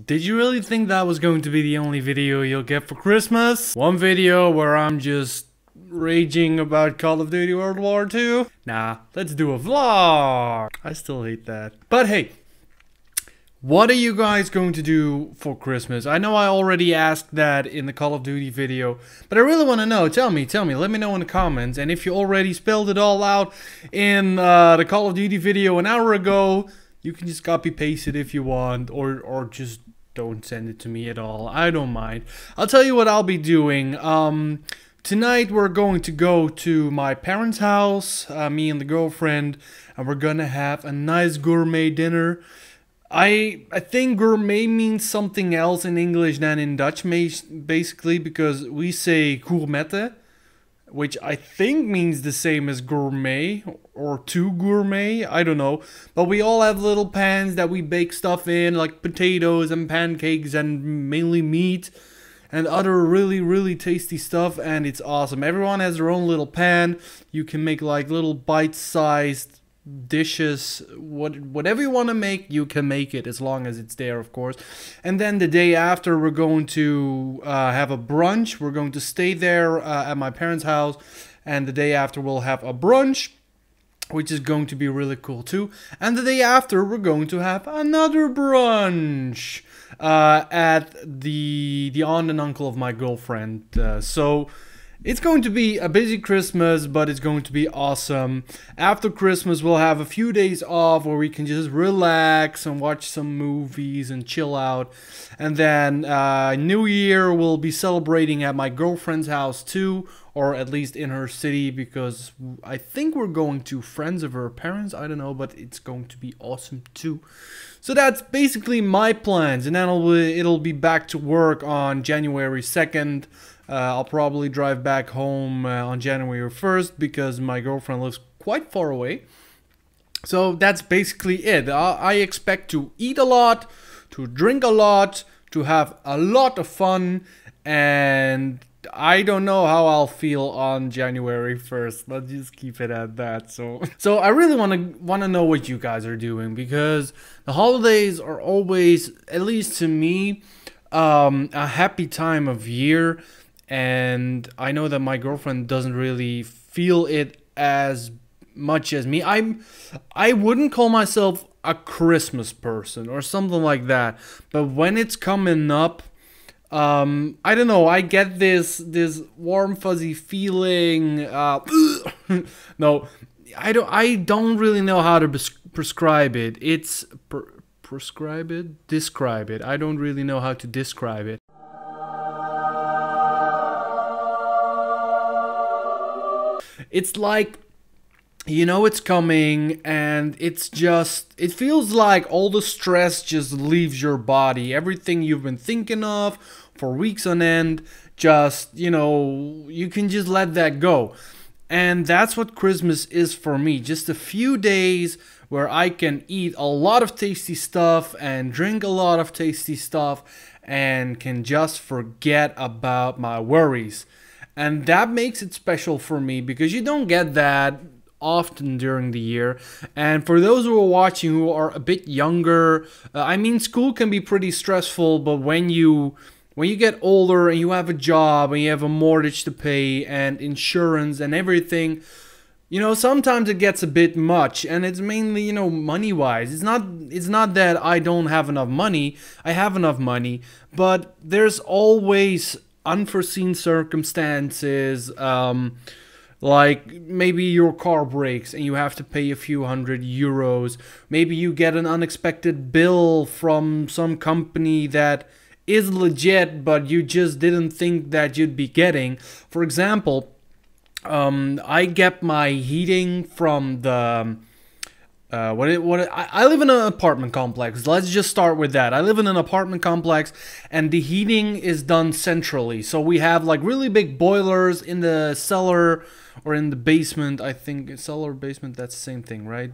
Did you really think that was going to be the only video you'll get for Christmas? One video where I'm just raging about Call of Duty World War II? Nah, let's do a vlog. I still hate that. But hey, what are you guys going to do for Christmas? I know I already asked that in the Call of Duty video, but I really want to know. Tell me, let me know in the comments. And if you already spelled it all out in the Call of Duty video an hour ago, you can just copy paste it if you want, or just don't send it to me at all. I don't mind. I'll tell you what I'll be doing. Tonight we're going to go to my parents' house, me and the girlfriend, and we're gonna have a nice gourmet dinner. I think gourmet means something else in English than in Dutch, basically, because we say gourmette, which I think means the same as gourmet, or to gourmet, I don't know. But we all have little pans that we bake stuff in, like potatoes and pancakes and mainly meat and other really tasty stuff, and it's awesome. Everyone has their own little pan. You can make like little bite-sized dishes, whatever you want to make, you can make it, as long as it's there, of course. And then the day after, we're going to have a brunch. We're going to stay there at my parents' house, and the day after we'll have a brunch, which is going to be really cool too. And the day after, we're going to have another brunch at the aunt and uncle of my girlfriend. So it's going to be a busy Christmas, but it's going to be awesome. After Christmas, we'll have a few days off where we can just relax and watch some movies and chill out. And then New Year, we'll be celebrating at my girlfriend's house too, or at least in her city, because I think we're going to friends of her parents. I don't know, but it's going to be awesome too. So that's basically my plans, and then it'll be back to work on January 2nd. I'll probably drive back home on January 1st because my girlfriend lives quite far away. So that's basically it. I expect to eat a lot, to drink a lot, to have a lot of fun, and I don't know how I'll feel on January 1st. Let's just keep it at that. So I really want to know what you guys are doing, because the holidays are always, at least to me, a happy time of year. And I know that my girlfriend doesn't really feel it as much as me. I wouldn't call myself a Christmas person or something like that. But when it's coming up, I don't know, I get this warm fuzzy feeling. No, I don't really know how to prescribe it. It's describe it. I don't really know how to describe it. It's like, you know it's coming, and it feels like all the stress just leaves your body. Everything you've been thinking of for weeks on end, just, you can just let that go. And that's what Christmas is for me. Just a few days where I can eat a lot of tasty stuff and drink a lot of tasty stuff and can just forget about my worries. And that makes it special for me, because you don't get that often during the year. And for those who are watching who are a bit younger, I mean, school can be pretty stressful, but when you get older and you have a job and you have a mortgage to pay and insurance and everything, sometimes it gets a bit much. And it's mainly, money-wise. It's not that I don't have enough money. I have enough money, but there's always unforeseen circumstances, like maybe your car breaks and you have to pay a few €100. Maybe you get an unexpected bill from some company that is legit, but you just didn't think that you'd be getting. For example, I get my heating from the I live in an apartment complex. Let's just start with that. I live in an apartment complex, and the heating is done centrally. So we have like really big boilers in the cellar or in the basement. I think cellar, basement, that's the same thing, right?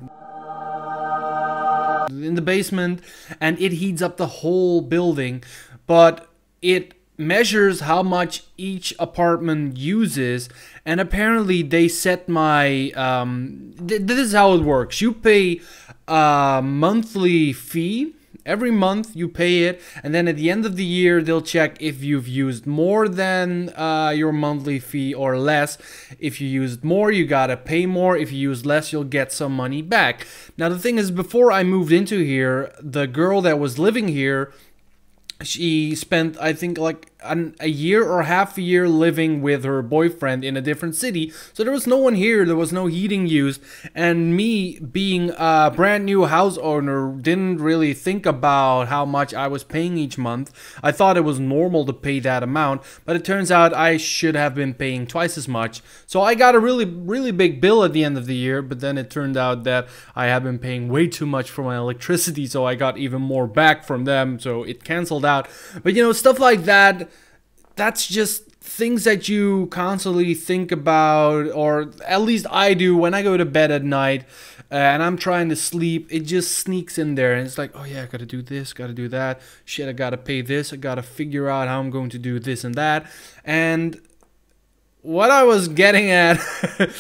In the basement, and it heats up the whole building, but it measures how much each apartment uses, and apparently they set my this is how it works. You pay a monthly fee every month you pay it, and then at the end of the year they'll check if you've used more than your monthly fee or less. If you used more, you gotta pay more. If you use less, you'll get some money back. Now the thing is, before I moved into here, the girl that was living here, she spent, I think, like a year or half a year living with her boyfriend in a different city. So there was no one here, there was no heating used, and me being a brand new house owner didn't really think about how much I was paying each month. I thought it was normal to pay that amount, but it turns out I should have been paying twice as much. So I got a really big bill at the end of the year, but then it turned out that I have been paying way too much for my electricity, so I got even more back from them, so it canceled out. But you know, stuff like that, that's just things that you constantly think about, or at least I do when I go to bed at night and I'm trying to sleep. It just sneaks in there and it's like, oh yeah, I gotta do this, gotta do that, shit, I gotta pay this, I gotta figure out how I'm going to do this and that. And what I was getting at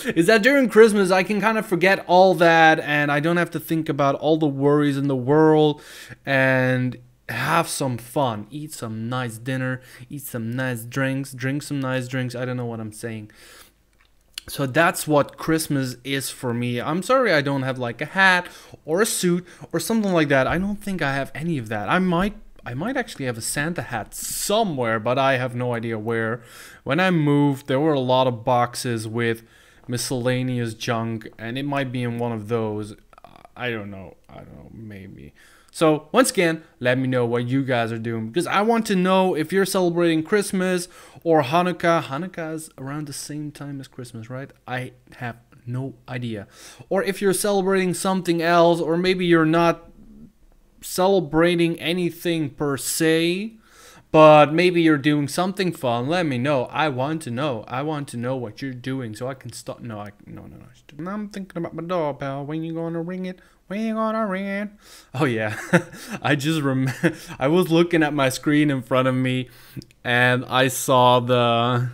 is that during Christmas I can kind of forget all that, and I don't have to think about all the worries in the world, and have some fun, eat some nice dinner, eat some nice drinks, drink some nice drinks. I don't know what I'm saying. So that's what Christmas is for me. I'm sorry I don't have like a hat or a suit or something like that. I don't think I have any of that. I might actually have a Santa hat somewhere, but I have no idea where. When I moved, there were a lot of boxes with miscellaneous junk, and it might be in one of those. I don't know, maybe. So once again, let me know what you guys are doing, because I want to know if you're celebrating Christmas or Hanukkah. Hanukkah is around the same time as Christmas, right? I have no idea. Or if you're celebrating something else, or maybe you're not celebrating anything per se, but maybe you're doing something fun. Let me know. I want to know. I want to know what you're doing so I can stop. No. I'm thinking about my doorbell. When you gonna ring it? When you gonna ring it? Oh yeah, I was looking at my screen in front of me, and I saw the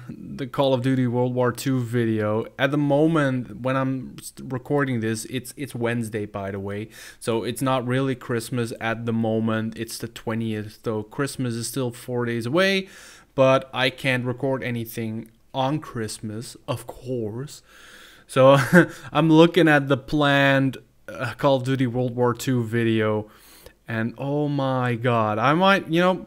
Call of Duty World War II video. At the moment when I'm recording this, it's Wednesday, by the way, so it's not really Christmas at the moment. It's the 20th, though Christmas is still 4 days away, but I can't record anything on Christmas, of course. So I'm looking at the planned Call of Duty World War II video, and oh my god, I might, you know,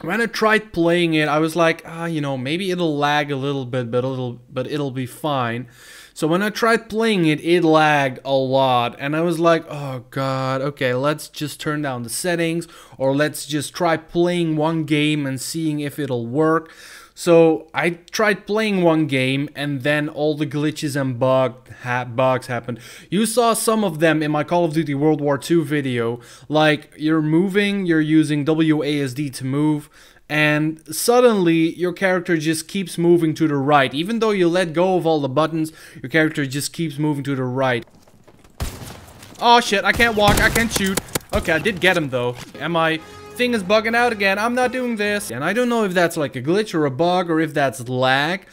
when I tried playing it, I was like, you know, maybe it'll lag a little bit, but it'll be fine. So when I tried playing it, it lagged a lot, and I was like, oh god, okay, let's just turn down the settings, or let's just try playing one game and seeing if it'll work. So I tried playing one game, and then all the glitches and bugs happened. You saw some of them in my Call of Duty World War II video, like you're moving, you're using WASD to move, and suddenly your character just keeps moving to the right. Even though you let go of all the buttons, your character just keeps moving to the right. Oh shit, I can't walk, I can't shoot. Okay, I did get him though. My thing is bugging out again. I'm not doing this. And I don't know if that's like a glitch or a bug, or if that's lag.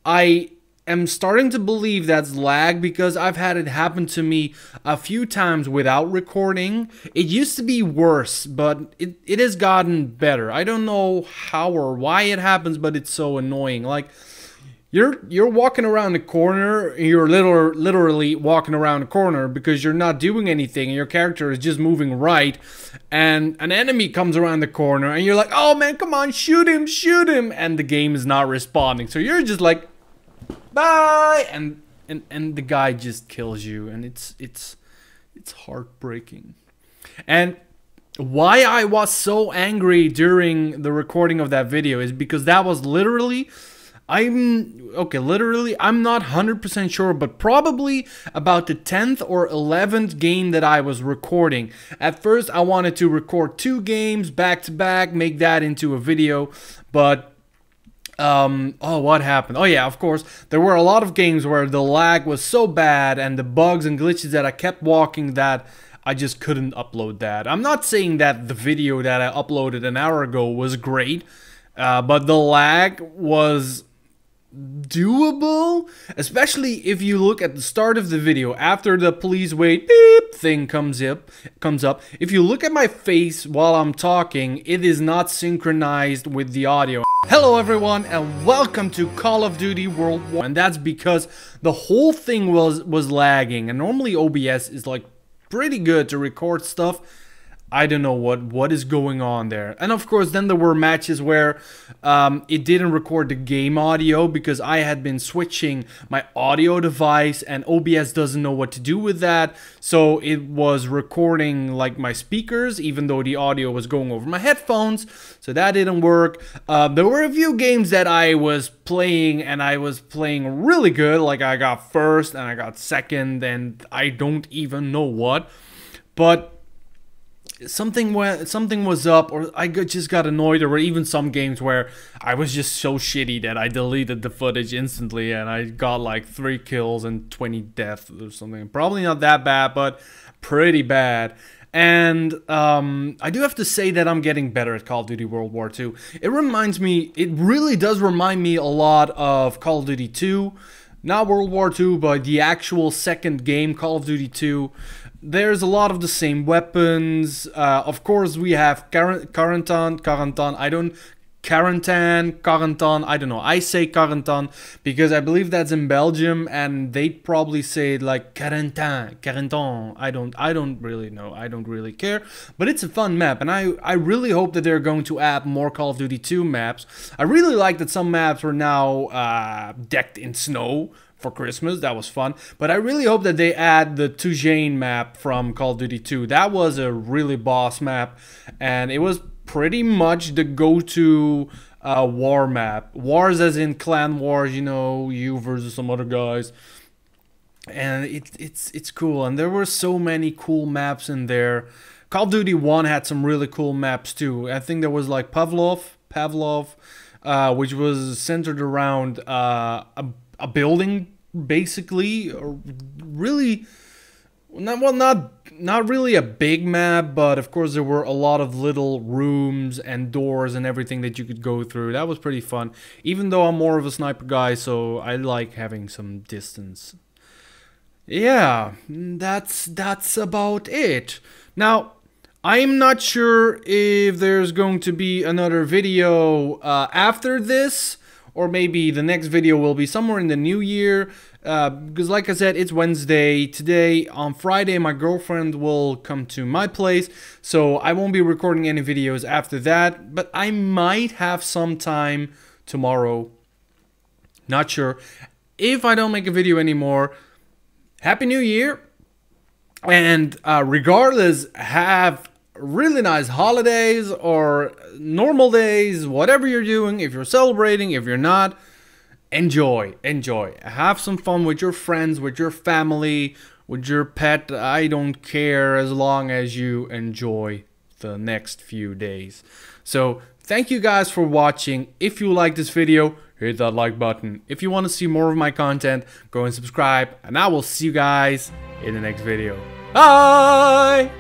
I am starting to believe that's lag, because I've had it happen to me a few times without recording. It used to be worse, but it has gotten better. I don't know how or why it happens, but it's so annoying. Like, you're walking around the corner, you're literally walking around the corner because you're not doing anything, and your character is just moving right, and an enemy comes around the corner, and you're like, oh man, come on, shoot him, and the game is not responding. So you're just like, bye, and the guy just kills you, and it's heartbreaking. And why I was so angry during the recording of that video is because that was literally, I'm not 100% sure, but probably about the 10th or 11th game that I was recording. At first I wanted to record 2 games back to back, make that into a video, but oh, what happened? Oh yeah, of course, there were a lot of games where the lag was so bad and the bugs and glitches that I kept walking that I just couldn't upload that. I'm not saying that the video that I uploaded an hour ago was great, but the lag was doable, especially if you look at the start of the video after the please wait beep thing comes up. If you look at my face while I'm talking, it is not synchronized with the audio. Hello everyone and welcome to Call of Duty World War, and that's because the whole thing was lagging, and normally OBS is like pretty good to record stuff. I don't know what is going on there. And of course then there were matches where it didn't record the game audio because I had been switching my audio device and OBS doesn't know what to do with that. So it was recording like my speakers even though the audio was going over my headphones. So that didn't work. There were a few games that I was playing and I was playing really good. Like I got first and I got second and I don't even know what. But something was up, or I just got annoyed. There were even some games where I was just so shitty that I deleted the footage instantly and I got like 3 kills and 20 deaths or something. Probably not that bad, but pretty bad. And I do have to say that I'm getting better at Call of Duty World War II. It really does remind me a lot of Call of Duty 2. Not World War II, but the actual second game, Call of Duty 2. There's a lot of the same weapons. Of course, we have quarantan. I don't know. I say quarantan because I believe that's in Belgium, and they probably say it like quarantan. I don't really know. I don't really care. But it's a fun map, and I really hope that they're going to add more Call of Duty 2 maps. I really like that some maps are now decked in snow for Christmas. That was fun. But I really hope that they add the Tujane map from Call of Duty 2. That was a really boss map, and it was pretty much the go-to war map. Wars as in clan wars, you know, you versus some other guys. And it's cool, and there were so many cool maps in there. Call of Duty 1 had some really cool maps too. I think there was like Pavlov, which was centered around a building, basically. Really, not really a big map, but of course there were a lot of little rooms and doors and everything that you could go through. That was pretty fun, even though I'm more of a sniper guy, so I like having some distance. Yeah, that's about it. Now, I'm not sure if there's going to be another video after this, or maybe the next video will be somewhere in the new year, because like I said, it's Wednesday. Today, on Friday, my girlfriend will come to my place, so I won't be recording any videos after that, but I might have some time tomorrow. Not sure. If I don't make a video anymore, Happy New Year, and regardless, have really nice holidays or normal days, whatever you're doing. If you're celebrating, if you're not, enjoy. Have some fun with your friends, with your family, with your pet. I don't care, as long as you enjoy the next few days. So thank you guys for watching. If you like this video, hit that like button. If you want to see more of my content, go and subscribe, and I will see you guys in the next video. Bye!